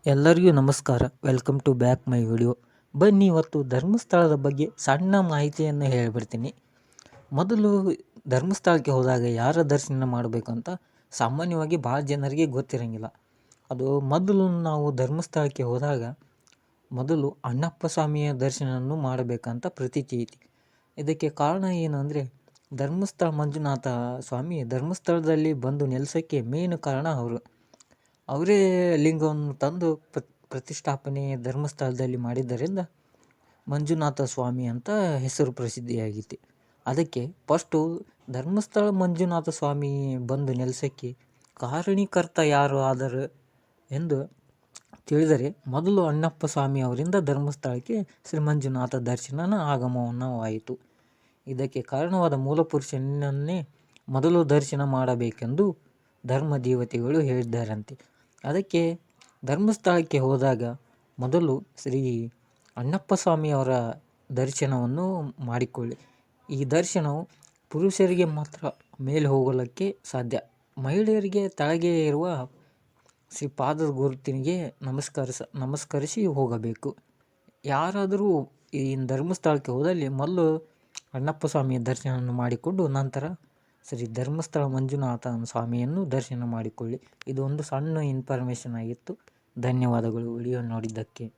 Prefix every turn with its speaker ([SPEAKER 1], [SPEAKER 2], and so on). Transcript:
[SPEAKER 1] ಎಲ್ಲರಿಗೂ ನಮಸ್ಕಾರ. Welcome to back my video. ಬನ್ನಿ, ಇವತ್ತು ಧರ್ಮಸ್ಥಳದ ಬಗ್ಗೆ ಸಣ್ಣ ಮಾಹಿತಿಯನ್ನು ಹೇಳಿಬಿಡ್ತೀನಿ. ಮೊದಲು ಧರ್ಮಸ್ಥಳಕ್ಕೆ ಹೋದಾಗ ಯಾರ ದರ್ಶನ ಮಾಡಬೇಕು ಅಂತ ಸಾಮಾನ್ಯವಾಗಿ ಭಾಳ ಜನರಿಗೆ ಗೊತ್ತಿರೋಂಗಿಲ್ಲ. ಅದು ಮೊದಲು ನಾವು ಧರ್ಮಸ್ಥಳಕ್ಕೆ ಹೋದಾಗ ಮೊದಲು ಅಣ್ಣಪ್ಪ ಸ್ವಾಮಿಯ ದರ್ಶನವನ್ನು ಮಾಡಬೇಕಂತ ಪ್ರತೀತಿ ಐತಿ. ಇದಕ್ಕೆ ಕಾರಣ ಏನಂದರೆ, ಧರ್ಮಸ್ಥಳ ಮಂಜುನಾಥ ಸ್ವಾಮಿ ಧರ್ಮಸ್ಥಳದಲ್ಲಿ ಬಂದು ನೆಲೆಸೋಕ್ಕೆ ಮೇನ್ ಕಾರಣ ಅವರೇ ಲಿಂಗವನ್ನು ತಂದು ಪ್ರತಿಷ್ಠಾಪನೆ ಧರ್ಮಸ್ಥಳದಲ್ಲಿ ಮಾಡಿದ್ದರಿಂದ ಮಂಜುನಾಥ ಸ್ವಾಮಿ ಅಂತ ಹೆಸರು ಪ್ರಸಿದ್ಧಿಯಾಗಿತ್ತು. ಅದಕ್ಕೆ ಫಸ್ಟು ಧರ್ಮಸ್ಥಳ ಮಂಜುನಾಥ ಸ್ವಾಮಿ ಬಂದು ನೆಲೆಸೋಕ್ಕೆ ಕಾರಣೀಕರ್ತ ಯಾರು ಆದರು ಎಂದು ತಿಳಿದರೆ, ಮೊದಲು ಅಣ್ಣಪ್ಪ ಸ್ವಾಮಿ ಅವರಿಂದ ಧರ್ಮಸ್ಥಳಕ್ಕೆ ಶ್ರೀ ಮಂಜುನಾಥ ದರ್ಶನ ಆಗಮನವಾಯಿತು. ಇದಕ್ಕೆ ಕಾರಣವಾದ ಮೂಲಪುರುಷನನ್ನೇ ಮೊದಲು ದರ್ಶನ ಮಾಡಬೇಕೆಂದು ಧರ್ಮ ದೇವತೆಗಳು ಹೇಳಿದ್ದಾರಂತೆ. ಅದಕ್ಕೆ ಧರ್ಮಸ್ಥಳಕ್ಕೆ ಹೋದಾಗ ಮೊದಲು ಶ್ರೀ ಅಣ್ಣಪ್ಪ ಸ್ವಾಮಿಯವರ ದರ್ಶನವನ್ನು ಮಾಡಿಕೊಳ್ಳಿ. ಈ ದರ್ಶನವು ಪುರುಷರಿಗೆ ಮಾತ್ರ ಮೇಲೆ ಹೋಗಲಿಕ್ಕೆ ಸಾಧ್ಯ. ಮಹಿಳೆಯರಿಗೆ ತೆಳಗೆ ಇರುವ ಶ್ರೀ ಪಾದದ ಗುರುತಿನಿಗೆ ನಮಸ್ಕರಿಸಿ ಹೋಗಬೇಕು. ಯಾರಾದರೂ ಈ ಧರ್ಮಸ್ಥಳಕ್ಕೆ ಹೋದಲ್ಲಿ ಮೊದಲು ಅಣ್ಣಪ್ಪ ಸ್ವಾಮಿಯ ದರ್ಶನವನ್ನು ಮಾಡಿಕೊಂಡು ನಂತರ ಶ್ರೀ ಧರ್ಮಸ್ಥಳ ಮಂಜುನಾಥ ಸ್ವಾಮಿಯನ್ನು ದರ್ಶನ ಮಾಡಿಕೊಳ್ಳಿ. ಇದು ಒಂದು ಸಣ್ಣ ಇನ್ಫಾರ್ಮೇಷನ್ ಆಗಿತ್ತು. ಧನ್ಯವಾದಗಳು ವಿಡಿಯೋ ನೋಡಿದ್ದಕ್ಕೆ.